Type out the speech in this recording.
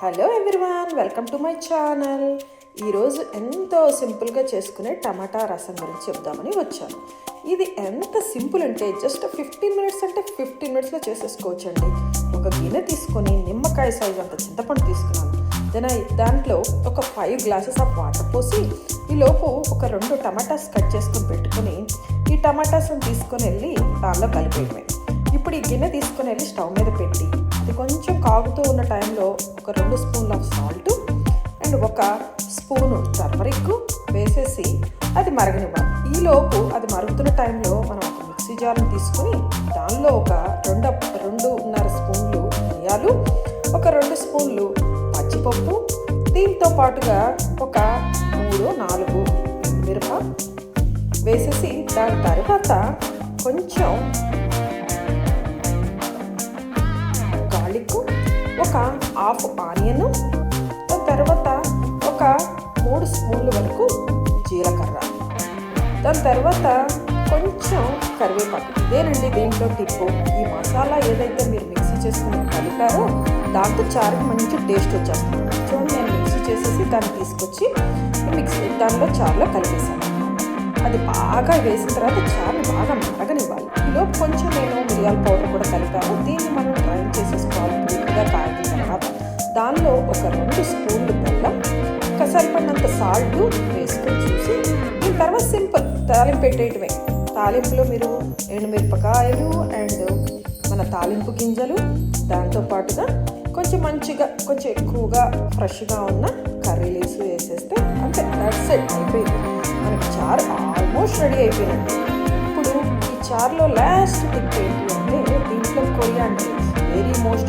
Hello everyone, welcome to my channel. ఈరోజు ఎంతో సింపుల్గా చేసుకునే టమాటా రసం గురించి చెప్దామని వచ్చాను. ఇది ఎంత సింపుల్ అంటే జస్ట్ 15 మినిట్స్ అంటే 15 మినిట్స్లో చేసేసుకోవచ్చండి. ఒక గిన్నె తీసుకొని నిమ్మకాయ సైజు అంత చింతపండు తీసుకున్నాను. దాంట్లో ఒక 5 గ్లాసెస్ ఆఫ్ వాటర్ పోసి ఈలోపు ఒక 2 టమాటాస్ కట్ చేసుకొని పెట్టుకొని ఈ టమాటాస్ని తీసుకొని వెళ్ళి దానిలో కలిపేయడమే. ఇప్పుడు ఈ గిన్నె తీసుకొని వెళ్ళి స్టవ్ మీద పెట్టి అది కొంచెం కాగుతూ ఉన్న టైంలో ఒక 2 స్పూన్ల of salt and 1 spoon turmeric వేసేసి అది మరగనివ్వాలి. ఈలోపు అది మరుగుతున్న టైంలో మనం ఒక మిక్సీ జార్ని తీసుకొని దానిలో ఒక 2.5 స్పూన్లు ధనియాలు, ఒక 2 స్పూన్లు పచ్చిపప్పు, దీంతో పాటుగా ఒక 3-4 మిరప వేసేసి దాని తర్వాత కొంచెం ఒక హాఫ్ ఆనియన్, దాని తర్వాత ఒక 3 స్పూన్ల వరకు జీలకర్ర, దాని తర్వాత కొంచెం కరివేపాకు. ఇదేనండి దీంట్లో టిప్పు. ఈ మసాలా ఏదైతే మీరు మిక్సీ చేసుకుని కలిపారో దాంతో చారుకి మంచి టేస్ట్ వచ్చేస్తుంది. చూడండి, నేను మిక్సీ చేసేసి దాన్ని తీసుకొచ్చి దానిలో చారులో కలిపేసాను. అది బాగా వేసిన తర్వాత చారుని బాగా మరగనివ్వాలి. ఈలోపు కొంచెం నేను మిరియాల పౌడర్ కూడా కలిపాను. దీన్ని మనం గ్రైండ్ చేసేసుకోవాలి. పూర్తిగా కాగిన తర్వాత దానిలో ఒక 2 స్పూన్లు బెల్లం, సరిపడినంత సాల్ట్ వేసుకొని చూసి దీని తర్వాత సింపుల్ తాలింపు పెట్టేయటమే. తాలింపులో మీరు ఎండుమిరపకాయలు అండ్ మన తాలింపు గింజలు, దాంతోపాటుగా కొంచెం ఎక్కువగా ఫ్రెష్గా ఉన్న కర్రీ లీవ్స్ వేసేస్తే అంతే. దట్స్ ఇట్, అయిపోయింది. మనకి చారు ఆల్మోస్ట్ రెడీ అయిపోయినట్టు. ఇప్పుడు ఈ చారులో లాస్ట్ టిప్ ఏంటి అంటే దీంట్లో కొరియాండర్, వెరీ మోస్ట్